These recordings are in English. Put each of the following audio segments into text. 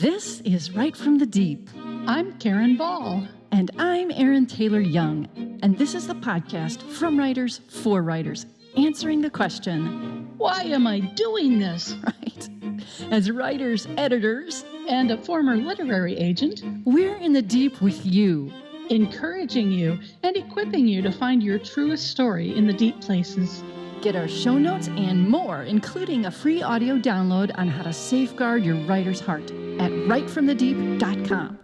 This is Right from the Deep. I'm Karen Ball. And I'm Erin Taylor Young. And this is the podcast from writers for writers, answering the question, why am I doing this? Right. As writers, editors, and a former literary agent, we're in the deep with you, encouraging you and equipping you to find your truest story in the deep places. Get our show notes and more, including a free audio download on how to safeguard your writer's heart at rightfromthedeep.com.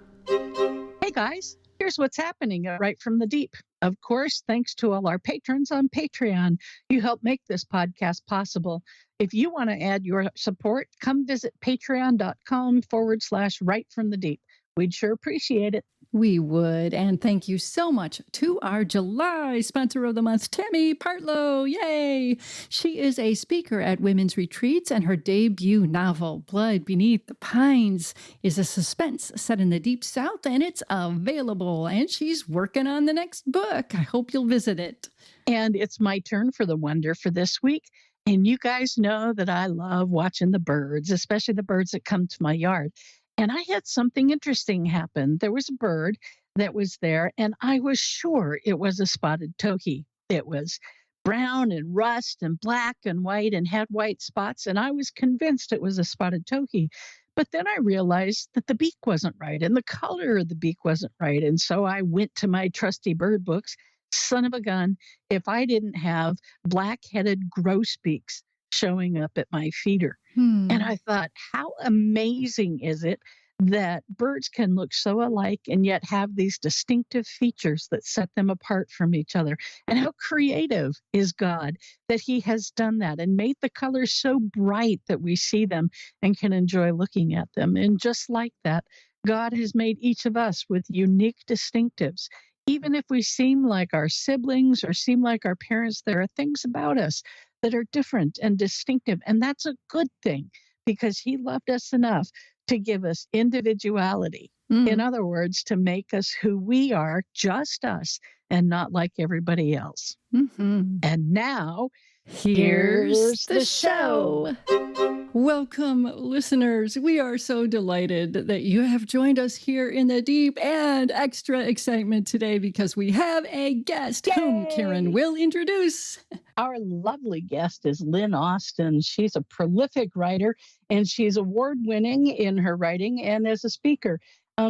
Hey guys, here's what's happening at Right from the Deep. Of course, thanks to all our patrons on Patreon. You help make this podcast possible. If you want to add your support, come visit patreon.com/rightfromthedeep. We'd sure appreciate it. We would. And thank you so much to our July sponsor of the month, Tammy Partlow. Yay! She is a speaker at women's retreats, and her debut novel, Blood Beneath the Pines, is a suspense set in the Deep South, and it's available. And she's working on the next book. I hope you'll visit it. And it's my turn for the wonder for this week. And you guys know that I love watching the birds, especially the birds that come to my yard. And I had something interesting happen. There was a bird that was there, and I was sure it was a spotted towhee. It was brown and rust and black and white and had white spots, and I was convinced it was a spotted towhee. But then I realized that the beak wasn't right, and the color of the beak wasn't right. And so I went to my trusty bird books. Son of a gun, if I didn't have black-headed grosbeaks showing up at my feeder. And I thought, how amazing is it that birds can look so alike and yet have these distinctive features that set them apart from each other? And how creative is God that he has done that and made the colors so bright that we see them and can enjoy looking at them. And just like that, God has made each of us with unique distinctives. Even if we seem like our siblings or seem like our parents, there are things about us that are different and distinctive. And that's a good thing because he loved us enough to give us individuality. In other words, to make us who we are, just us, and not like everybody else. And now, here's the show. Welcome, listeners. We are so delighted that you have joined us here in the deep, and extra excitement today because we have a guest. Yay! Whom Karen will introduce. Our lovely guest is Lynn Austin. She's a prolific writer, and she's award-winning in her writing and as a speaker.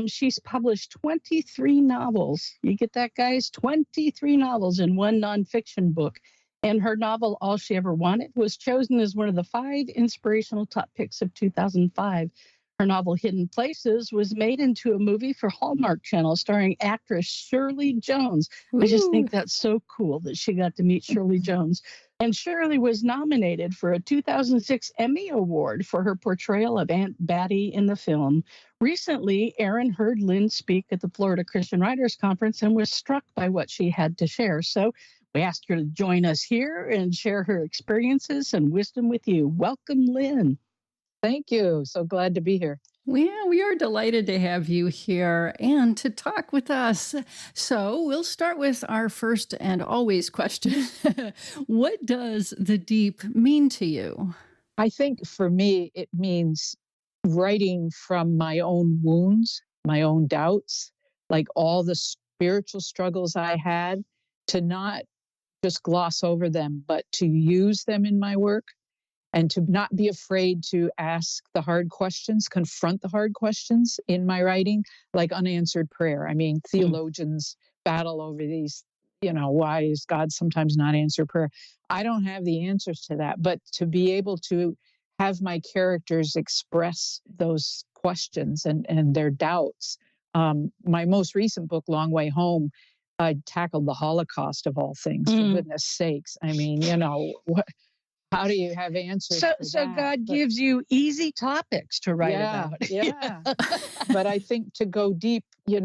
She's published 23 novels. You get that, guys? 23 novels in one nonfiction book. And her novel, All She Ever Wanted, was chosen as one of the 5 inspirational top picks of 2005. Her novel, Hidden Places, was made into a movie for Hallmark Channel starring actress Shirley Jones. Ooh. I just think that's so cool that she got to meet Shirley Jones. And Shirley was nominated for a 2006 Emmy Award for her portrayal of Aunt Batty in the film. Recently, Erin heard Lynn speak at the Florida Christian Writers Conference and was struck by what she had to share. So we asked her to join us here and share her experiences and wisdom with you. Welcome, Lynn. Thank you. So glad to be here. Yeah, we are delighted to have you here and to talk with us. So we'll start with our first and always question. What does the deep mean to you? I think for me, it means writing from my own wounds, my own doubts, like all the spiritual struggles I had, to not just gloss over them, but to use them in my work and to not be afraid to ask the hard questions, confront the hard questions in my writing, like unanswered prayer. I mean, theologians battle over these, why does God sometimes not answer prayer? I don't have the answers to that, but to be able to have my characters express those questions and their doubts. My most recent book, Long Way Home, tackled the Holocaust of all things, for goodness sakes. I mean, how do you have answers for so that? God gives you easy topics to write about. Yeah. But I think to go deep, you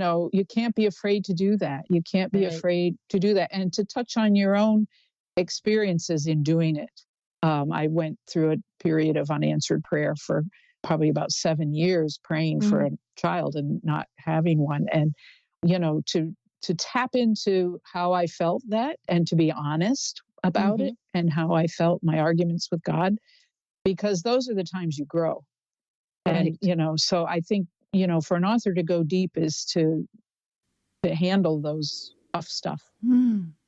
can't be afraid to do that. You can't be afraid to do that and to touch on your own experiences in doing it. I went through a period of unanswered prayer for probably about 7 years, praying for a child and not having one. And, to tap into how I felt that and to be honest about it and how I felt my arguments with God, because those are the times you grow. And, so I think, for an author to go deep is to handle those tough stuff.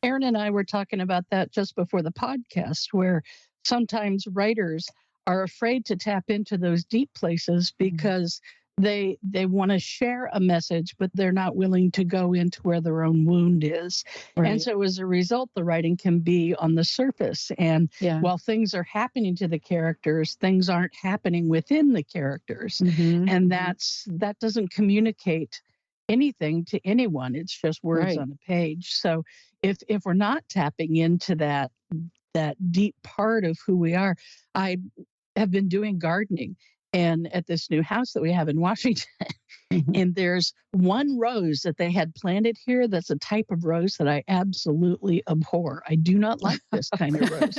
Aaron and I were talking about that just before the podcast, where sometimes writers are afraid to tap into those deep places because they want to share a message, but they're not willing to go into where their own wound is. Right. And so as a result, the writing can be on the surface. And while things are happening to the characters, things aren't happening within the characters. And that doesn't communicate anything to anyone. It's just words on a page. So if we're not tapping into that deep part of who we are, I have been doing gardening and at this new house that we have in Washington. And there's one rose that they had planted here that's a type of rose that I absolutely abhor. I do not like this kind of rose.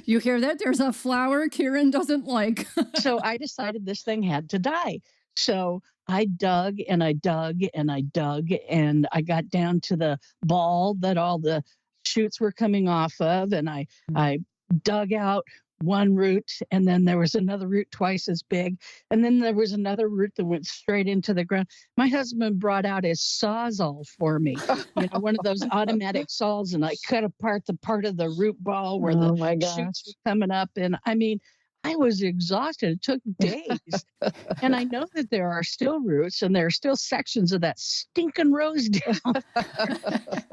You hear that? There's a flower Kieran doesn't like. So I decided this thing had to die. So I dug and I dug and I dug and I got down to the ball that all the shoots were coming off of. And I dug out one root, and then there was another root twice as big. And then there was another root that went straight into the ground. My husband brought out his Sawzall for me, one of those automatic saws, and I cut apart the part of the root ball where the shoots were coming up. And I mean, I was exhausted. It took days. And I know that there are still roots and there are still sections of that stinking rose down.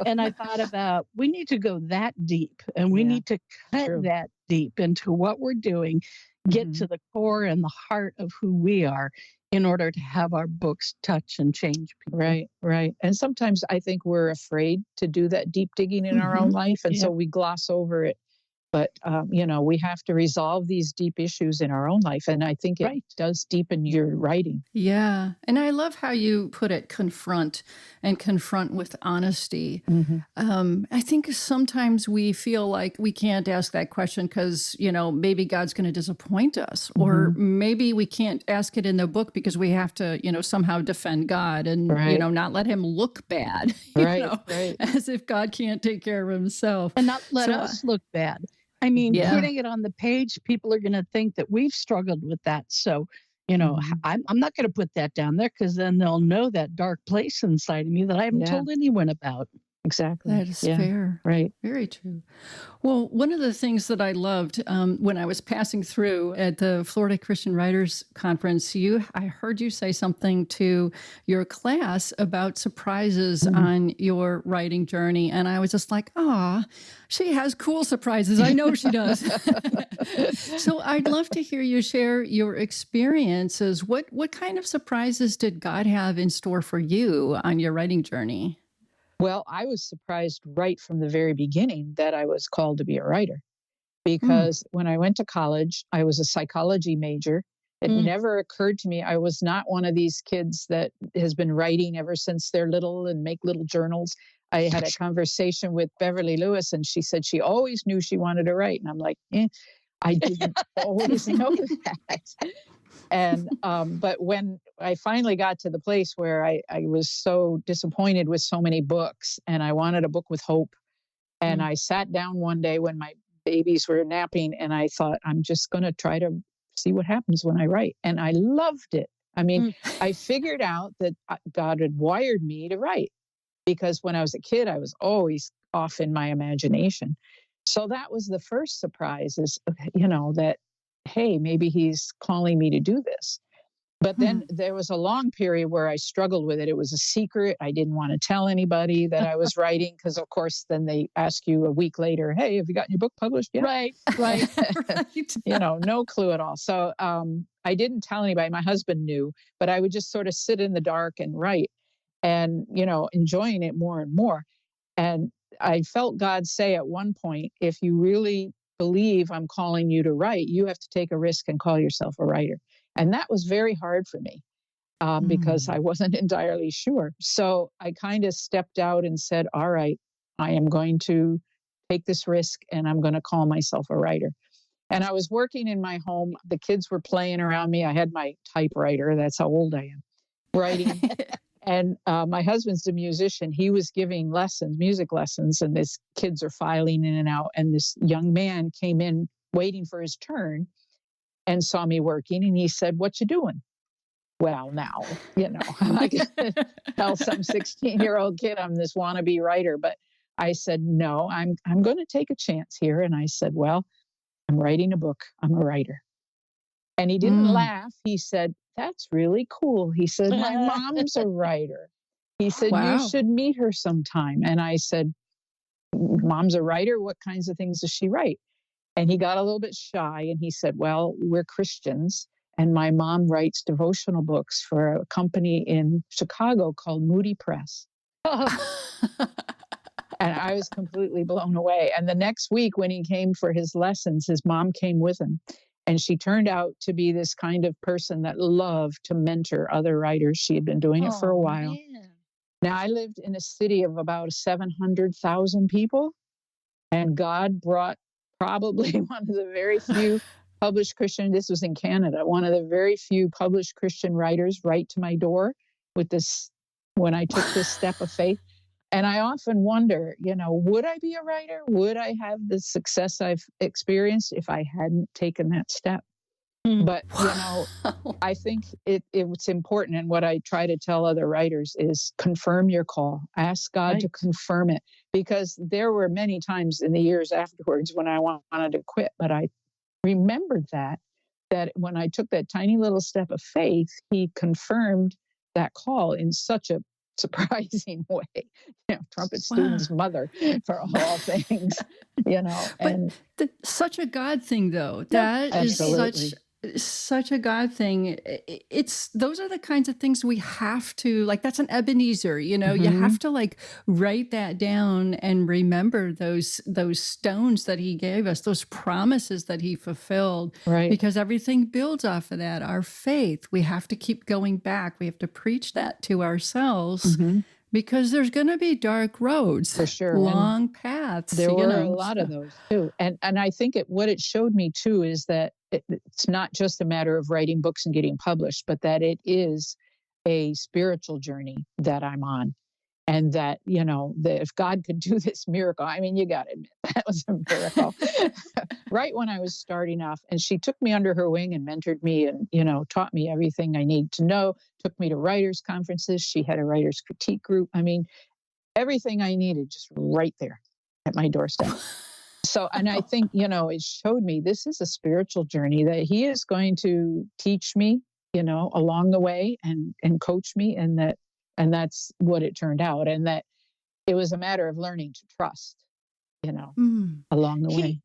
And I thought about, we need to go that deep and we need to cut that deep into what we're doing, get to the core and the heart of who we are in order to have our books touch and change people. Right. And sometimes I think we're afraid to do that deep digging in our own life. And so we gloss over it. But, we have to resolve these deep issues in our own life. And I think it does deepen your writing. Yeah. And I love how you put it, confront with honesty. I think sometimes we feel like we can't ask that question because, maybe God's going to disappoint us. Or maybe we can't ask it in the book because we have to, somehow defend God and, not let him look bad. As if God can't take care of himself. And not let us look bad. I mean, putting it on the page, people are going to think that we've struggled with that. So, I'm not going to put that down there because then they'll know that dark place inside of me that I haven't told anyone about. Exactly. That is fair. Right. Very true. Well, one of the things that I loved when I was passing through at the Florida Christian Writers Conference, I heard you say something to your class about surprises on your writing journey. And I was just like, she has cool surprises. I know she does. So I'd love to hear you share your experiences. What kind of surprises did God have in store for you on your writing journey? Well, I was surprised right from the very beginning that I was called to be a writer because when I went to college, I was a psychology major. It never occurred to me. I was not one of these kids that has been writing ever since they're little and make little journals. I had a conversation with Beverly Lewis and she said she always knew she wanted to write. And I'm like, I didn't always know that. And, but when I finally got to the place where I was so disappointed with so many books and I wanted a book with hope. And I sat down one day when my babies were napping and I thought, I'm just going to try to see what happens when I write. And I loved it. I mean, I figured out that God had wired me to write because when I was a kid, I was always off in my imagination. So that was the first surprise is, that, hey, maybe he's calling me to do this. But then there was a long period where I struggled with it. It was a secret. I didn't want to tell anybody that I was writing because, of course, then they ask you a week later, hey, have you gotten your book published yet? Right. No clue at all. So I didn't tell anybody. My husband knew, but I would just sort of sit in the dark and write and, enjoying it more and more. And I felt God say at one point, if you really believe I'm calling you to write, you have to take a risk and call yourself a writer. And that was very hard for me because I wasn't entirely sure. So I kind of stepped out and said, all right, I am going to take this risk and I'm going to call myself a writer. And I was working in my home. The kids were playing around me. I had my typewriter. That's how old I am, writing. And my husband's a musician. He was giving lessons, music lessons, and these kids are filing in and out. And this young man came in waiting for his turn and saw me working. And he said, what you doing? Well, now, I'm not going to tell some 16-year-old kid I'm this wannabe writer, but I said, no, I'm going to take a chance here. And I said, well, I'm writing a book. I'm a writer. And he didn't laugh. He said, that's really cool. He said, my mom's a writer. He said, you Wow. should meet her sometime. And I said, mom's a writer. What kinds of things does she write? And he got a little bit shy and he said, well, we're Christians. And my mom writes devotional books for a company in Chicago called Moody Press. And I was completely blown away. And the next week when he came for his lessons, his mom came with him. And she turned out to be this kind of person that loved to mentor other writers. She had been doing it for a while. Man. Now, I lived in a city of about 700,000 people, and God brought probably one of the very few published Christian, this was in Canada, one of the very few published Christian writers right to my door with this, when I took this step of faith. And I often wonder, would I be a writer? Would I have the success I've experienced if I hadn't taken that step? But, I think it's important. And what I try to tell other writers is confirm your call. Ask God to confirm it. Because there were many times in the years afterwards when I wanted to quit, but I remembered that when I took that tiny little step of faith, he confirmed that call in such a surprising way. Trumpet student's mother for all things, and But such a God thing, though. Yeah, That is absolutely. such a God thing. It's those are the kinds of things we have to, like, that's an Ebenezer, you Mhm. have to, like, write that down and remember those stones that he gave us, those promises that he fulfilled, Right. because everything builds off of that. Our faith, we have to keep going back. We have to preach that to ourselves. Mhm. Because there's going to be dark roads, For sure. And long paths. there were a so- lot of those too. And I think what it showed me too is that it's not just a matter of writing books and getting published, but that it is a spiritual journey that I'm on. And that, that if God could do this miracle, I mean, you got to admit, that was a miracle. Right when I was starting off, and she took me under her wing and mentored me and, taught me everything I need to know, took me to writers' conferences. She had a writers' critique group. I mean, everything I needed just right there at my doorstep. So, and I think, it showed me this is a spiritual journey that he is going to teach me, along the way and coach me, and that's what it turned out. And that it was a matter of learning to trust, along the way.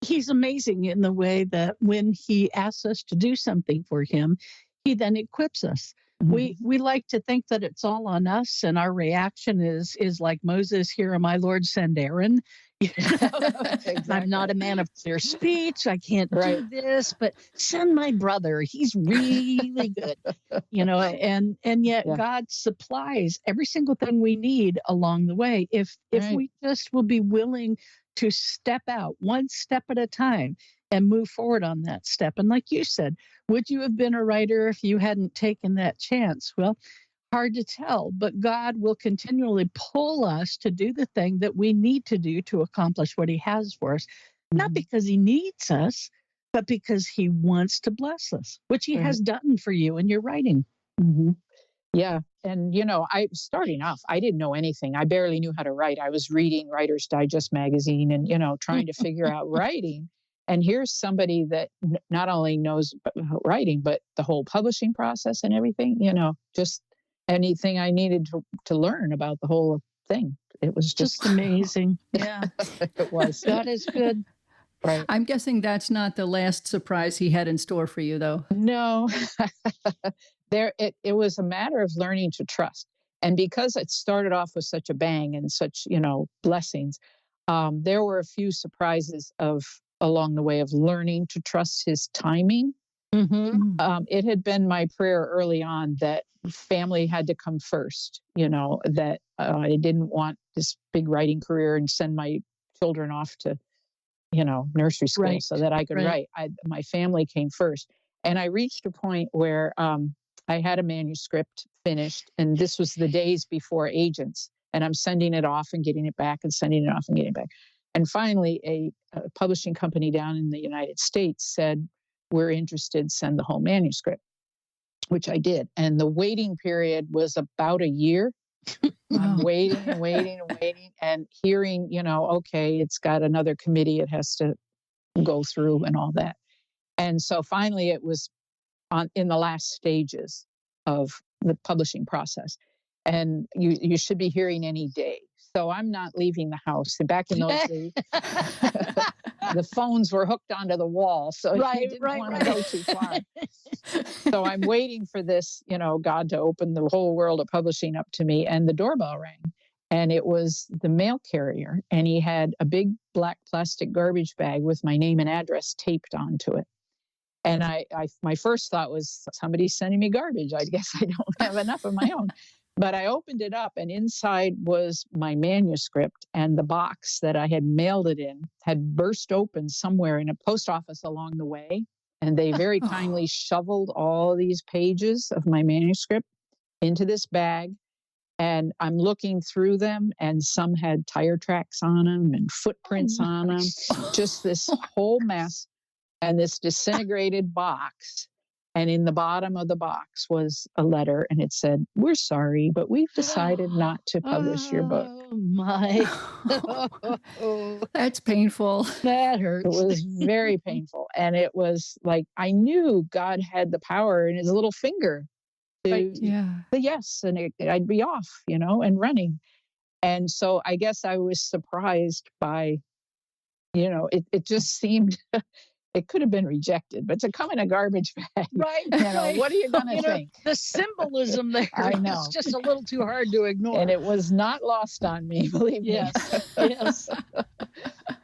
He's amazing in the way that when he asks us to do something for him, he then equips us. Mhm. We like to think that it's all on us, and our reaction is like Moses, "Here am I, Lord, send Aaron." I'm not a man of clear speech. I can't do this, but send my brother. He's really good, and yet Yeah. God supplies every single thing we need along the way. If we just will be willing to step out one step at a time and move forward on that step. And like you said, would you have been a writer if you hadn't taken that chance? Well, hard to tell, but God will continually pull us to do the thing that we need to do to accomplish what he has for us, not because he needs us, but because he wants to bless us, which he has done for you in your writing. Mhm. Yeah. And, I starting off, I didn't know anything. I barely knew how to write. I was reading Writer's Digest magazine and, trying to figure out writing. And here's somebody that not only knows about writing, but the whole publishing process and everything, just anything I needed to learn about the whole thing. It was just amazing. Yeah. It was. God is good. Right. I'm guessing that's not the last surprise he had in store for you, though. No, it was a matter of learning to trust. And because it started off with such a bang and such, blessings, there were a few surprises along the way of learning to trust his timing. It had been my prayer early on that family had to come first, that I didn't want this big writing career and send my children off to nursery school so that I could write. My family came first. And I reached a point where I had a manuscript finished, and this was the days before agents, and I'm sending it off and getting it back and sending it off and getting it back. And finally, a publishing company down in the United States said, we're interested, send the whole manuscript. which I did. And the waiting period was about a year. I'm Wow. waiting and waiting and waiting and hearing, okay, it's got another committee it has to go through and all that. And so finally it was in the last stages of the publishing process. And you should be hearing any day. So I'm not leaving the house. And back in those days, the phones were hooked onto the wall. So you didn't want to go too far. So I'm waiting for this, God to open the whole world of publishing up to me. And the doorbell rang. And it was the mail carrier. And he had a big black plastic garbage bag with my name and address taped onto it. And my first thought was, somebody's sending me garbage. I guess I don't have enough of my own. But I opened it up, and inside was my manuscript, and the box that I had mailed it in had burst open somewhere in a post office along the way. And they very kindly shoveled all these pages of my manuscript into this bag. And I'm looking through them, and some had tire tracks on them and footprints on them, just this whole mess. And this disintegrated box. And in the bottom of the box was a letter, and it said, "We're sorry, but we've decided not to publish your book." Oh, my. That's painful. That hurts. It was very painful. And it was like, I knew God had the power in his little finger to say yes, and I'd be off, and running. And so I guess I was surprised by, it just seemed it could have been rejected, but to come in a garbage bag, right. What are you going to think? The symbolism there I know. is just a little too hard to ignore. And it was not lost on me, believe me. Yes.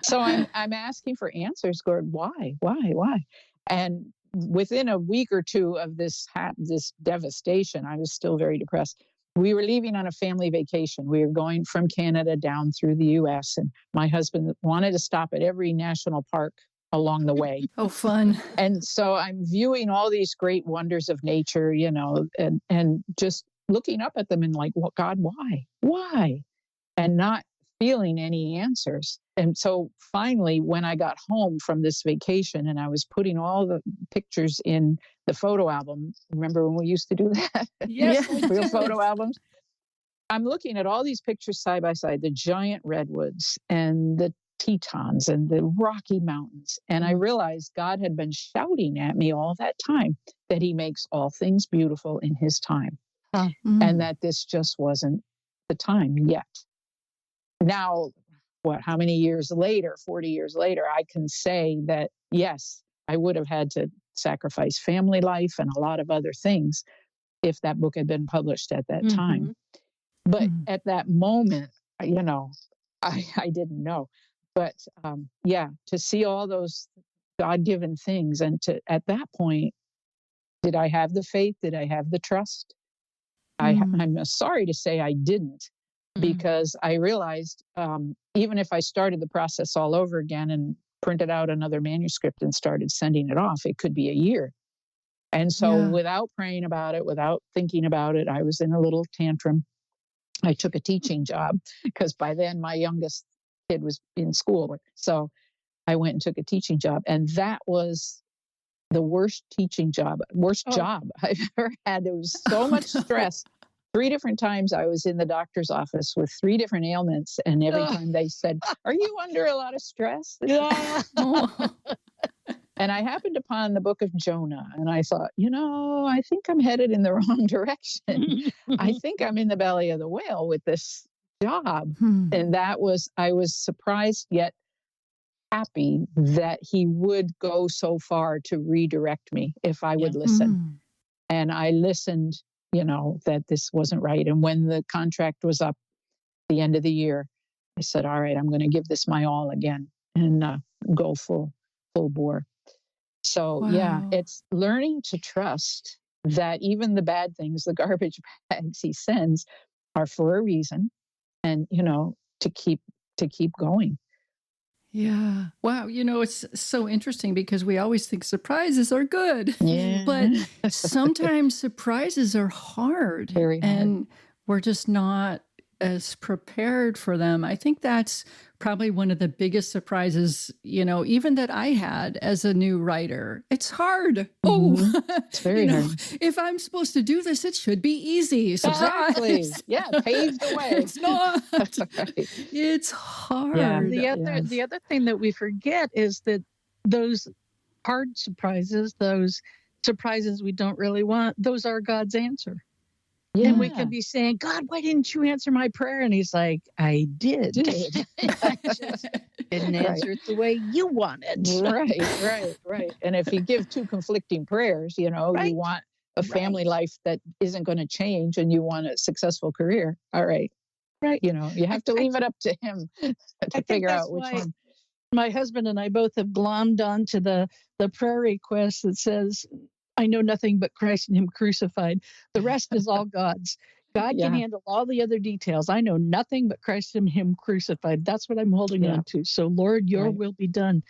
So I'm asking for answers, Gord. Why? And within a week or two of this devastation, I was still very depressed. We were leaving on a family vacation. We were going from Canada down through the U.S., and my husband wanted to stop at every national park along the way. Oh, fun. And so I'm viewing all these great wonders of nature, and just looking up at them and like, well, God, why? And not feeling any answers. And so finally, when I got home from this vacation and I was putting all the pictures in the photo album, remember when we used to do that? Yes. Real photo albums. I'm looking at all these pictures side by side, the giant redwoods and the Tetons and the Rocky Mountains. And I realized God had been shouting at me all that time that he makes all things beautiful in his time. And that this just wasn't the time yet. Now, how many years later, 40 years later, I can say that, yes, I would have had to sacrifice family life and a lot of other things if that book had been published at that time. But at that moment, I didn't know. But to see all those God-given things, and at that point, did I have the faith? Did I have the trust? I'm sorry to say I didn't, because I realized even if I started the process all over again and printed out another manuscript and started sending it off, it could be a year. And so without praying about it, without thinking about it, I was in a little tantrum. I took a teaching job because by then my youngest kid was in school. So I went and took a teaching job. And that was the worst job I've ever had. There was so much stress. 3 different times I was in the doctor's office with 3 different ailments. And every time they said, "Are you under a lot of stress?" And I happened upon the book of Jonah, and I thought, I think I'm headed in the wrong direction. I think I'm in the belly of the whale with this job. And I was surprised yet happy that he would go so far to redirect me if I would listen. And I listened, that this wasn't right. And when the contract was up the end of the year, I said, all right, I'm going to give this my all again and go full bore. So it's learning to trust that even the bad things, the garbage bags he sends, are for a reason, and to keep going. Yeah. Wow. It's so interesting because we always think surprises are good. Yeah. But sometimes surprises are hard. Very hard. And we're just not as prepared for them. I think that's probably one of the biggest surprises, even that I had as a new writer. It's hard. Mhm. It's very hard. If I'm supposed to do this, it should be easy. Exactly. Surprise. Yeah, paved the way. It's not. Right. It's Yeah. hard. The other thing that we forget is that those hard surprises, those surprises we don't really want, those are God's answer. Yeah. And we can be saying, God, why didn't you answer my prayer? And he's like, I did. I just didn't Right. answer it the way you wanted. Right. And if you give two conflicting prayers, you Right. want a family Right. life that isn't going to change and you want a successful career. All right. Right. You have to leave it up to him to think figure that's out which why one. my husband and I both have glommed onto the prayer request that says, I know nothing but Christ and him crucified. The rest is all God's. God Yeah. can handle all the other details. I know nothing but Christ and him crucified. That's what I'm holding Yeah. on to. So, Lord, your Right. will be done.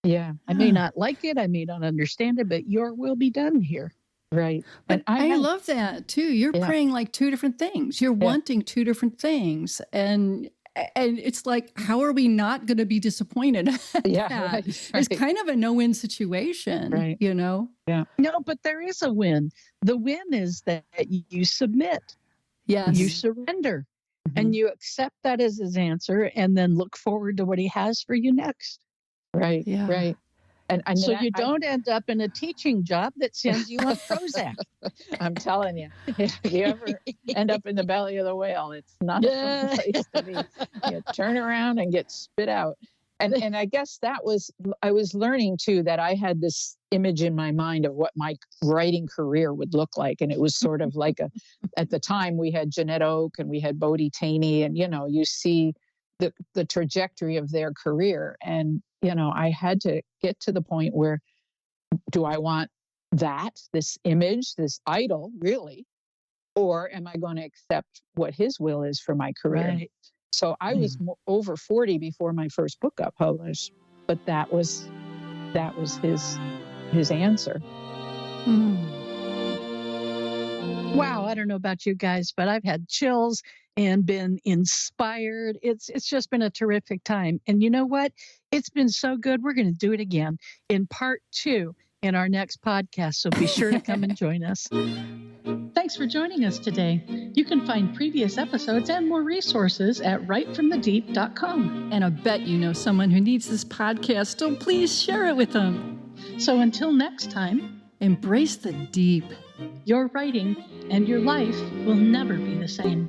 Yeah. I may not like it. I may not understand it, but your will be done here. Right. But And I love that too. You're Yeah. praying like two different things. You're wanting two different things. And it's like, how are we not going to be disappointed at Yeah, that? right, It's right. kind of a no-win situation, Right. Yeah. No, but there is a win. The win is that you submit, Yes. you surrender, Mhm. and you accept that as his answer and then look forward to what he has for you next. Right. Yeah. Right. And So that- you don't end up in a teaching job that sends you on Prozac. I'm telling you, if you ever end up in the belly of the whale, it's not a fun place to be. You turn around and get spit out. And I guess I was learning too that I had this image in my mind of what my writing career would look like. And it was sort of like at the time we had Jeanette Oak and we had Bodie Taney, and you see the trajectory of their career. And I had to get to the point where, do I want this image, this idol, really? Or am I going to accept what his will is for my career? Right. So I was over 40 before my first book got published, but that was his answer. Wow, I don't know about you guys, but I've had chills and been inspired. It's just been a terrific time. And you know what? It's been so good. We're going to do it again in part 2 in our next podcast. So be sure to come and join us. Thanks for joining us today. You can find previous episodes and more resources at writefromthedeep.com. And I bet you know someone who needs this podcast, so please share it with them. So until next time, embrace the deep. Your writing and your life will never be the same.